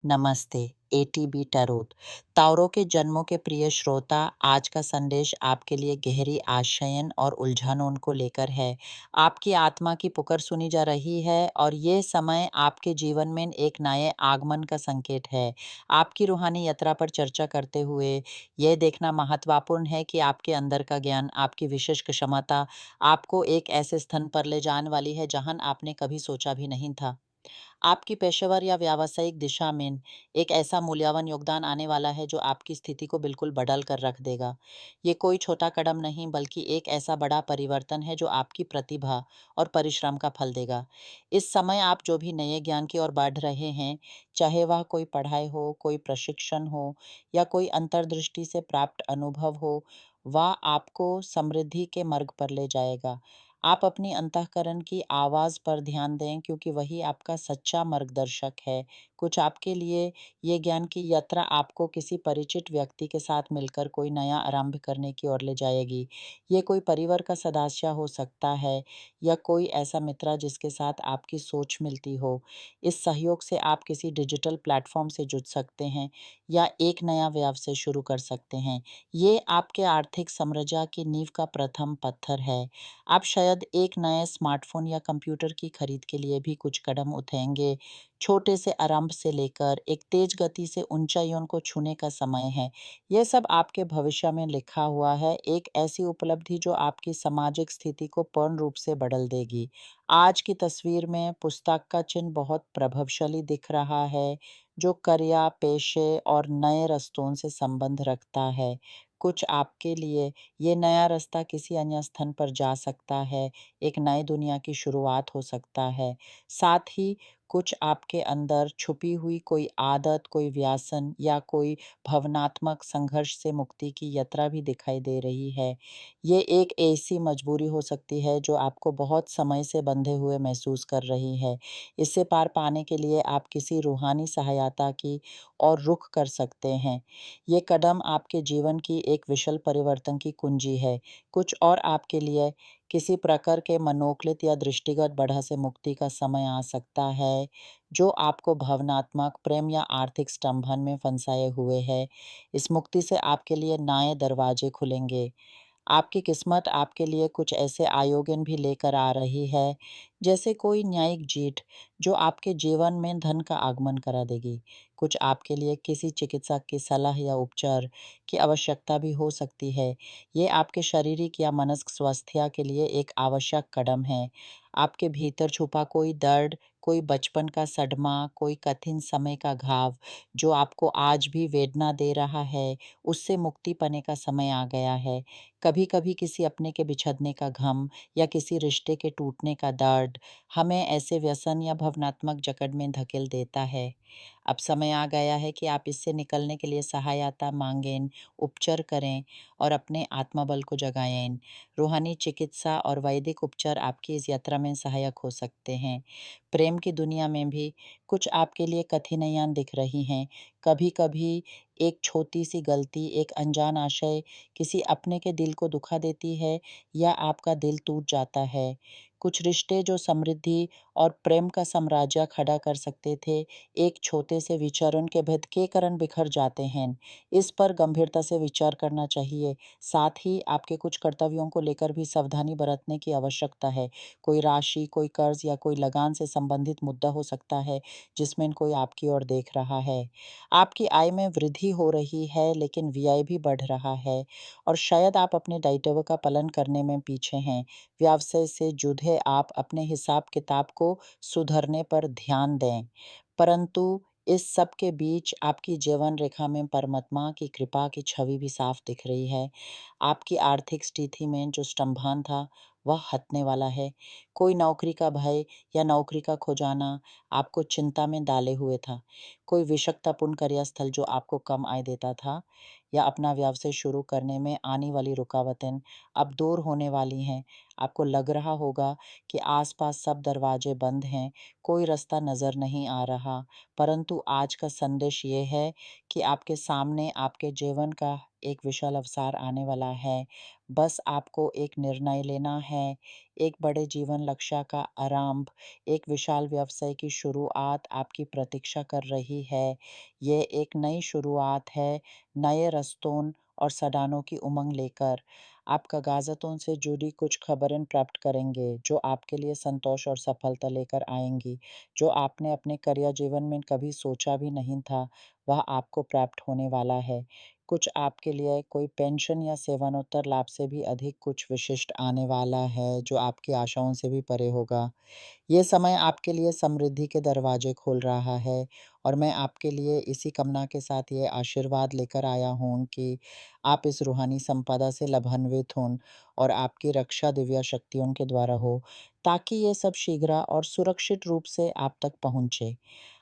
नमस्ते, ATB tarot. तारों के जन्मों के प्रिय श्रोता, आज का संदेश आपके लिए गहरी आशयन और उलझनों को लेकर है। आपकी आत्मा की पुकार सुनी जा रही है और ये समय आपके जीवन में एक नए आगमन का संकेत है। आपकी रूहानी यात्रा पर चर्चा करते हुए ये देखना महत्वपूर्ण है कि आपके अंदर का ज्ञान, आपकी विशेष क्षमता आपको एक ऐसे स्थान पर ले जाने वाली है जहां आपने कभी सोचा भी नहीं था। आपकी पेशेवर या व्यावसायिक दिशा में एक ऐसा मूल्यवान योगदान आने वाला है जो आपकी स्थिति को बिल्कुल बदल कर रख देगा। ये कोई छोटा कदम नहीं बल्कि एक ऐसा बड़ा परिवर्तन है जो आपकी प्रतिभा और परिश्रम का फल देगा। इस समय आप जो भी नए ज्ञान की ओर बढ़ रहे हैं, चाहे वह कोई पढ़ाई हो, कोई प्रशिक्षण हो या कोई अंतर्दृष्टि से प्राप्त अनुभव हो, वह आपको समृद्धि के मार्ग पर ले जाएगा। आप अपनी अंतःकरण की आवाज़ पर ध्यान दें क्योंकि वही आपका सच्चा मार्गदर्शक है। कुछ आपके लिए ये ज्ञान की यात्रा आपको किसी परिचित व्यक्ति के साथ मिलकर कोई नया आरंभ करने की ओर ले जाएगी। ये कोई परिवार का सदस्य हो सकता है या कोई ऐसा मित्र जिसके साथ आपकी सोच मिलती हो। इस सहयोग से आप किसी डिजिटल प्लेटफॉर्म से जुड़ सकते हैं या एक नया व्यवसाय शुरू कर सकते हैं। ये आपके आर्थिक समृद्धि की नींव का प्रथम पत्थर है। आप शायद एक नए स्मार्टफ़ोन या कंप्यूटर की खरीद के लिए भी कुछ कदम उठाएँगे। छोटे से आरंभ से लेकर एक तेज़ गति से ऊँचाइयों को छूने का समय है। ये सब आपके भविष्य में लिखा हुआ है, एक ऐसी उपलब्धि जो आपकी सामाजिक स्थिति को पूर्ण रूप से बदल देगी। आज की तस्वीर में पुस्तक का चिन्ह बहुत प्रभावशाली दिख रहा है, जो करियर, पेशे और नए रास्तों से संबंध रखता है। कुछ आपके लिए ये नया रास्ता किसी अन्य स्थान पर जा सकता है, एक नई दुनिया की शुरुआत हो सकता है। साथ ही कुछ आपके अंदर छुपी हुई कोई आदत, कोई व्यसन या कोई भावनात्मक संघर्ष से मुक्ति की यात्रा भी दिखाई दे रही है। ये एक ऐसी मजबूरी हो सकती है जो आपको बहुत समय से बंधे हुए महसूस कर रही है। इससे पार पाने के लिए आप किसी रूहानी सहायता की ओर रुख कर सकते हैं। ये कदम आपके जीवन की एक विशाल परिवर्तन की कुंजी है। कुछ और आपके लिए किसी प्रकार के मनोक्लेश या दृष्टिगत बाधा से मुक्ति का समय आ सकता है, जो आपको भावनात्मक, प्रेम या आर्थिक स्तंभन में फंसाए हुए है। इस मुक्ति से आपके लिए नए दरवाजे खुलेंगे। आपकी किस्मत आपके लिए कुछ ऐसे आयोजन भी लेकर आ रही है, जैसे कोई न्यायिक जीत, जो आपके जीवन में धन का आगमन करा देगी। कुछ आपके लिए किसी चिकित्सक की सलाह या उपचार की आवश्यकता भी हो सकती है। ये आपके शारीरिक या मानसिक स्वास्थ्य के लिए एक आवश्यक कदम है। आपके भीतर छुपा कोई दर्द, कोई बचपन का सदमा, कोई कठिन समय का घाव, जो आपको आज भी वेदना दे रहा है, उससे मुक्ति पाने का समय आ गया है। कभी-कभी किसी अपने के बिछड़ने का गम या किसी रिश्ते के टूटने का दर्द हमें ऐसे व्यसन या भावनात्मक जकड़ में धकेल देता है। अब समय आ गया है कि आप इससे निकलने के लिए सहायता मांगें, उपचार करें और अपने आत्मबल को जगाएं। रूहानी चिकित्सा और वैदिक उपचार आपकी इस यात्रा में सहायक हो सकते हैं। प्रेम की दुनिया में भी कुछ आपके लिए कठिनाइयाँ दिख रही हैं। कभी-कभी एक छोटी-सी गलती, एक अनजान आशय किसी अपने के दिल को दुखा देती है या आपका दिल टूट जाता है। कुछ रिश्ते जो समृद्धि और प्रेम का साम्राज्य खड़ा कर सकते थे, एक छोटे से विचारण के भेद के कारण बिखर जाते हैं। इस पर गंभीरता से विचार करना चाहिए। साथ ही आपके कुछ कर्तव्यों को लेकर भी सावधानी बरतने की आवश्यकता है। कोई राशि, कोई कर्ज या कोई लगान से संबंधित मुद्दा हो सकता है, जिसमें कोई आपकी ओर देख रहा है। आपकी आय में वृद्धि हो रही है, लेकिन व्यय भी बढ़ रहा है और शायद आप अपने दायित्व का पालन करने में पीछे हैं। व्यवसाय से जुड़े आप अपने हिसाब-किताब को सुधारने पर ध्यान दें। परंतु इस सब के बीच आपकी जीवन रेखा में परमात्मा की कृपा की छवि भी साफ दिख रही है। आपकी आर्थिक स्थिति में जो स्तंभन था, वह हटने वाला है। कोई नौकरी का भय या नौकरी का खो जाना आपको चिंता में डाले हुए था। कोई विषक्तापूर्ण कार्यस्थल जो आपको कम आय देता था या अपना व्यवसाय शुरू करने में आने वाली रुकावटें अब दूर होने वाली हैं। आपको लग रहा होगा कि आसपास सब दरवाजे बंद हैं, कोई रास्ता नज़र नहीं आ रहा, परंतु आज का संदेश ये है कि आपके सामने आपके जीवन का एक विशाल अवसर आने वाला है। बस आपको एक निर्णय लेना है, एक बड़े जीवन लक्ष्य का आरंभ, एक विशाल व्यवसाय की शुरुआत आपकी प्रतीक्षा कर रही है। ये एक नई शुरुआत है, नए रास्तों और साधनों की उमंग लेकर। आप कागज़ातों से जुड़ी कुछ खबरें प्राप्त करेंगे, जो आपके लिए संतोष और सफलता लेकर आएँगी। जो आपने अपने करियर जीवन में कभी सोचा भी नहीं था, वह आपको प्राप्त होने वाला है। कुछ आपके लिए कोई पेंशन या सेवानिवृत्ति लाभ से भी अधिक कुछ विशिष्ट आने वाला है, जो आपकी आशाओं से भी परे होगा। ये समय आपके लिए समृद्धि के दरवाजे खोल रहा है और मैं आपके लिए इसी कामना के साथ ये आशीर्वाद लेकर आया हूँ कि आप इस रूहानी संपदा से लाभान्वित हों और आपकी रक्षा दिव्य शक्तियों के द्वारा हो, ताकि ये सब शीघ्र और सुरक्षित रूप से आप तक पहुँचे।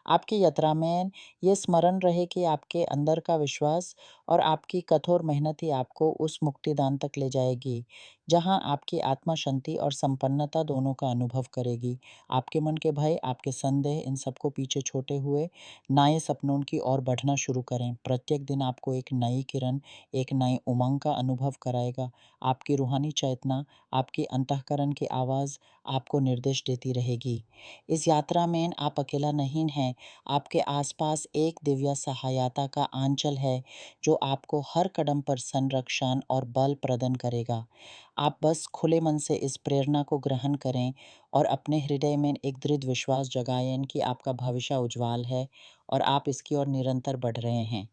आपकी यात्रा में ये स्मरण रहे कि आपके अंदर का विश्वास और आपकी कठोर मेहनत ही आपको उस मुक्तिदान तक ले जाएगी, जहाँ आपकी आत्मा शांति और संपन्नता दोनों का अनुभव करेगी। आपके मन के भय, आपके संदेह इन सबको पीछे छोड़े हुए नए सपनों की ओर बढ़ना शुरू करें। प्रत्येक दिन आपको एक नई किरण, एक नई उमंग का अनुभव कराएगा। आपकी रूहानी चेतना, आपकी अंतःकरण की आवाज़ आपको निर्देश देती रहेगी। इस यात्रा में आप अकेला नहीं हैं, आपके आसपास एक दिव्य सहायता का आंचल है, जो आपको हर कदम पर संरक्षण और बल प्रदान करेगा। आप बस खुले मन से इस प्रेरणा को ग्रहण करें और अपने हृदय में एक दृढ़ विश्वास जगाएँ कि आपका भविष्य उज्ज्वल है और आप इसकी ओर निरंतर बढ़ रहे हैं।